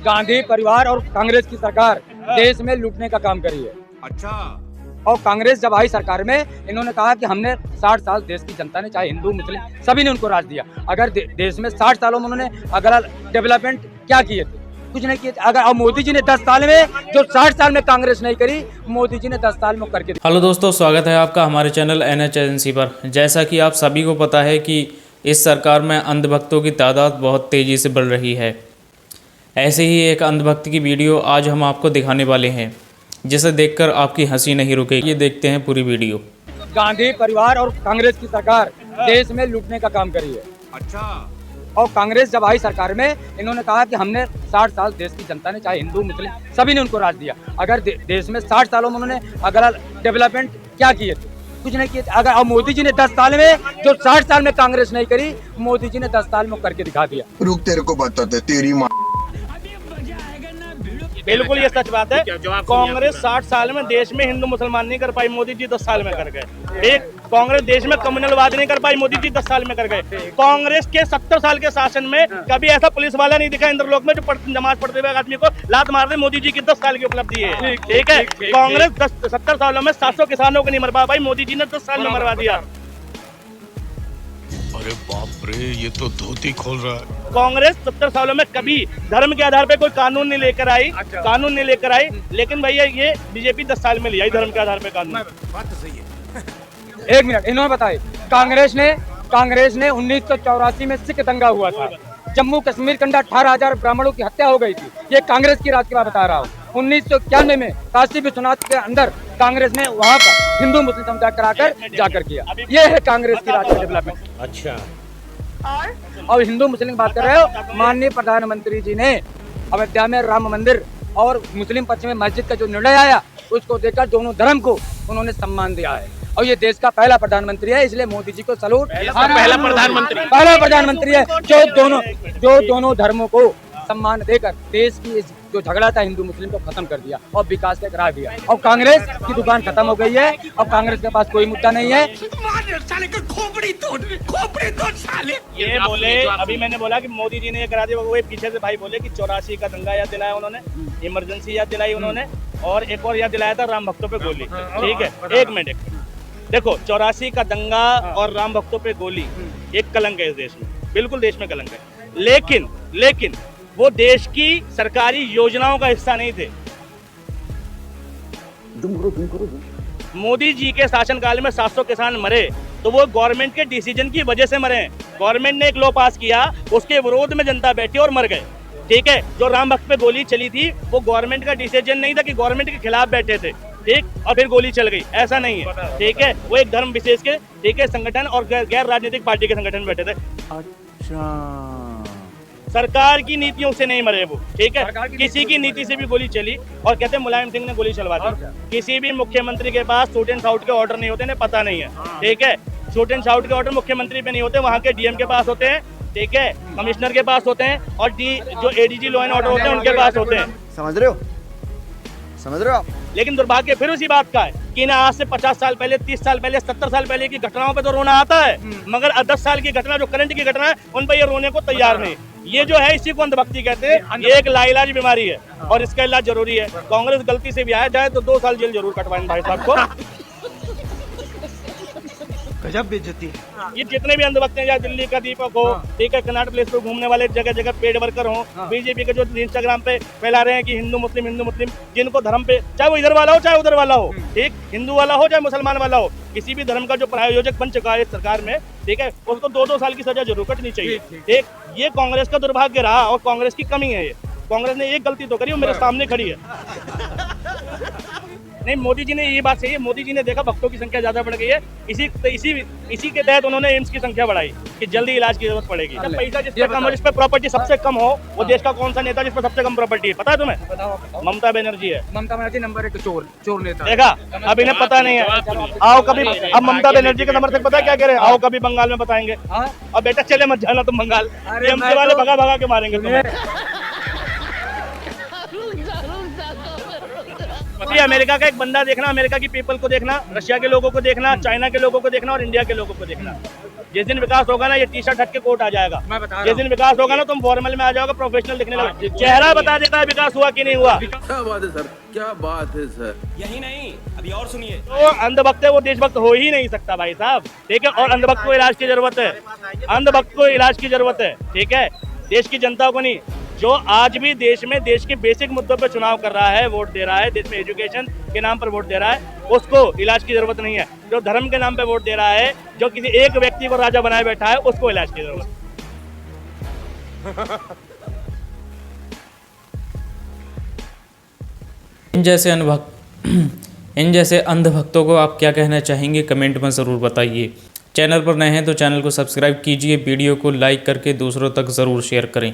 गांधी परिवार और कांग्रेस की सरकार देश में लूटने का काम करी है। अच्छा। और कांग्रेस जब आई सरकार में इन्होंने कहा कि हमने 60 साल देश की जनता ने, चाहे हिंदू मुस्लिम सभी ने उनको राज दिया। अगर देश में 60 सालों में उन्होंने अगर डेवलपमेंट क्या किए थे? कुछ नहीं किए। अगर अब मोदी जी ने 10 साल में जो 60 साल में कांग्रेस नहीं करी, मोदी जी ने 10 साल में करके। हेलो दोस्तों, स्वागत है आपका हमारे चैनल NH एजेंसी पर। जैसा कि आप सभी को पता है कि इस सरकार में अंधभक्तों की तादाद बहुत तेज़ी से बढ़ रही है। ऐसे ही एक अंधभक्त की वीडियो आज हम आपको दिखाने वाले हैं, जिसे देखकर आपकी हंसी नहीं रुकेगी। ये देखते हैं पूरी वीडियो। गांधी परिवार और कांग्रेस की सरकार देश में लूटने का काम करी है। अच्छा। और कांग्रेस जब आई सरकार में इन्होंने कहा कि हमने 60 साल देश की जनता ने, चाहे हिंदू मुस्लिम सभी ने उनको राज दिया। अगर देश में 60 सालों में उन्होंने अगर डेवलपमेंट क्या किए थे? कुछ नहीं किए। अगर अब मोदी जी ने 10 साल में जो 60 साल में कांग्रेस नहीं करी, मोदी जी ने 10 साल में करके दिखा दिया। रुक, तेरे को बताते तेरी माँ। बिल्कुल ये सच बात है। कांग्रेस 60 साल में देश में हिंदू मुसलमान नहीं कर पाई, मोदी जी 10 साल में कर गए। एक कांग्रेस देश में कम्युनलवाद नहीं कर पाई, मोदी जी 10 साल में कर गए। कांग्रेस के 70 साल के शासन में कभी ऐसा पुलिस वाला नहीं दिखा इंद्रलोक में जो नमाज पढ़ते हुए आदमी को लात मार दे। मोदी जी की 10 साल की उपलब्धि है। ठीक है, कांग्रेस 70 सालों में 700 किसानों को नहीं मरवा पाई, मोदी जी ने 10 साल में मरवा दिया। अरे बाप रे, ये तो धोती खोल रहा है। कांग्रेस 70 सालों में कभी धर्म के आधार पे कोई कानून नहीं लेकर आई। कानून नहीं लेकर आई, लेकिन भैया ये बीजेपी 10 साल में ले आई धर्म के आधार पे कानून। बात तो सही है। एक मिनट, इन्होंने बताए कांग्रेस ने 1984 में सिख दंगा हुआ था। जम्मू कश्मीर के अंदर 18,000 ब्राह्मणों की हत्या हो गई थी। ये कांग्रेस की राज की बात बता रहा हूँ। 1991 में काशी विश्वनाथ के अंदर कांग्रेस ने वहाँ पर हिंदू मुस्लिम समुदाय कराकर जाकर किया। ये है कांग्रेस की राज का डेवलपमेंट। अच्छा। और हिंदू मुस्लिम की बात कर रहे हो, माननीय प्रधानमंत्री जी ने अयोध्या में राम मंदिर और मुस्लिम पक्ष में मस्जिद का जो निर्णय आया, उसको देखकर दोनों धर्म को उन्होंने सम्मान दिया है। और ये देश का पहला प्रधानमंत्री है, इसलिए मोदी जी को सलूट। पहला प्रधानमंत्री है जो दोनों धर्मों को सम्मान देकर देश की जो झगड़ा था हिंदू मुस्लिम को खत्म कर दिया और विकास का राह दिया। और कांग्रेस की दुकान खत्म हो गई है। अब कांग्रेस के पास कोई मुद्दा नहीं है। ये बोले, अभी मैंने बोला कि मोदी जी ने ये करा दिया। वो पीछे से भाई बोले कि 84 का दंगा याद दिलाया उन्होंने, इमरजेंसी याद दिलाई उन्होंने, और एक और याद दिलाया था राम भक्तों पे गोली। ठीक है, एक मिनट देखो, 84 का दंगा और राम भक्तों पे गोली एक कलंक है इस देश में, बिल्कुल देश में कलंक है। लेकिन वो देश की सरकारी योजनाओं का हिस्सा नहीं थे। मोदी जी के शासनकाल में 700 किसान मरे तो वो गवर्नमेंट के डिसीजन की वजह से मरे। गवर्नमेंट ने एक लॉ पास किया, उसके विरोध में जनता बैठी और मर गए। ठीक है, जो राम भक्त पे गोली चली थी वो गवर्नमेंट का डिसीजन नहीं था कि गवर्नमेंट के खिलाफ बैठे थे, ठीक, और फिर गोली चल गई, ऐसा नहीं है। ठीक है, वो एक धर्म विशेष के, ठीक है, संगठन और गैर राजनीतिक पार्टी के संगठन में बैठे थे। अच्छा। सरकार की नीतियों से नहीं मरे वो। ठीक है, किसी की नीति से भी गोली चली और कहते हैं मुलायम सिंह ने गोली चलवा दी। किसी भी मुख्यमंत्री के पास शूट एंड शाउट के ऑर्डर नहीं होते, पता नहीं है। ठीक है, शूट एंड शाउट के ऑर्डर मुख्यमंत्री पे नहीं होते, वहाँ के DM के पास होते हैं। ठीक है, कमिश्नर के पास होते हैं, और जो ADG लॉ एंड ऑर्डर होते हैं उनके पास होते हैं। समझ रहे हो आप? लेकिन दुर्भाग्य फिर उसी बात का है कि ना आज से 50 साल पहले, 30 साल पहले, 70 साल पहले की घटनाओं पे तो रोना आता है, मगर 10 साल की घटना, जो करंट की घटना है, उन पर ये रोने को तैयार नहीं। ये जो है, इसी को अंधभक्ति कहते हैं। ये एक लाइलाज बीमारी है और इसका इलाज जरूरी है। कांग्रेस गलती से भी आया जाए तो 2 साल जेल जरूर कटवाएं भाई साहब को। गजब बेइज्जती है। ये जितने भी अंधभक्त हैं, या दिल्ली का दीपक हो, ठीक है, कनाट प्लेस पे घूमने वाले जगह जगह पेड वर्कर हो, बीजेपी के जो इंस्टाग्राम पे फैला रहे हैं कि हिंदू मुस्लिम, जिनको धर्म पे, चाहे वो इधर वाला हो चाहे उधर वाला हो, ठीक, हिंदू वाला हो चाहे मुसलमान वाला हो, किसी भी धर्म का जो प्रायोजक बन चुका है इस सरकार में, ठीक है, उसको 2-2 साल की सजा जरूर कटनी चाहिए। ठीक, ये कांग्रेस का दुर्भाग्य रहा और कांग्रेस की कमी है। ये कांग्रेस ने एक गलती तो करी, वो मेरे सामने खड़ी है। नहीं, मोदी जी ने ये बात सही है, मोदी जी ने देखा भक्तों की संख्या ज्यादा बढ़ गई है, इसी के तहत उन्होंने एम्स की संख्या बढ़ाई कि जल्दी इलाज की जरूरत पड़ेगी। जब पैसा जिस पे कम हो, जिस पे प्रॉपर्टी सबसे कम हो, वो देश का कौन सा नेता जिस पे सबसे कम प्रॉपर्टी है, पता है तुम्हें? ममता बनर्जी है। ममता बनर्जी नंबर 1 चोर नेता। देखा, अब इन्हें पता नहीं है। आओ कभी, अब ममता बनर्जी के समर्थक पता है क्या कह रहे हैं? आओ कभी बंगाल में बताएंगे। अब बेटा चले मत जाना तुम बंगाल, टीएमसी वाले भगा के मारेंगे तुम्हें। अमेरिका का एक बंदा देखना, अमेरिका की पीपल को देखना, रशिया के लोगों को देखना, चाइना के लोगों को देखना और इंडिया के लोगों को देखना। जिस दिन विकास होगा ना, ये टी शर्ट हट के कोट आ जाएगा। मैं बता रहा जिस दिन विकास होगा ना, तुम फॉर्मल में आ जाओगे, प्रोफेशनल दिखने लगोगे। चेहरा बता देता है विकास हुआ कि नहीं हुआ। क्या बात है सर, क्या बात है सर। यही नहीं, अभी और सुनिए। तो अंधभक्त है वो देशभक्त हो ही नहीं सकता भाई साहब, ठीक है। और अंधभक्त को इलाज की जरूरत है, अंधभक्त को इलाज की जरूरत है, ठीक है। देश की जनता को नहीं। जो आज भी देश में देश के बेसिक मुद्दों पे चुनाव कर रहा है, वोट दे रहा है, देश में एजुकेशन के नाम पर वोट दे रहा है, उसको इलाज की जरूरत नहीं है। जो धर्म के नाम पे वोट दे रहा है, जो किसी एक व्यक्ति को राजा बनाए बैठा है, उसको इलाज की जरूरत है। इन जैसे अंधभक्तों को आप क्या कहना चाहेंगे, कमेंट में ज़रूर बताइए। चैनल पर नए हैं तो चैनल को सब्सक्राइब कीजिए, वीडियो को लाइक करके दूसरों तक ज़रूर शेयर करें।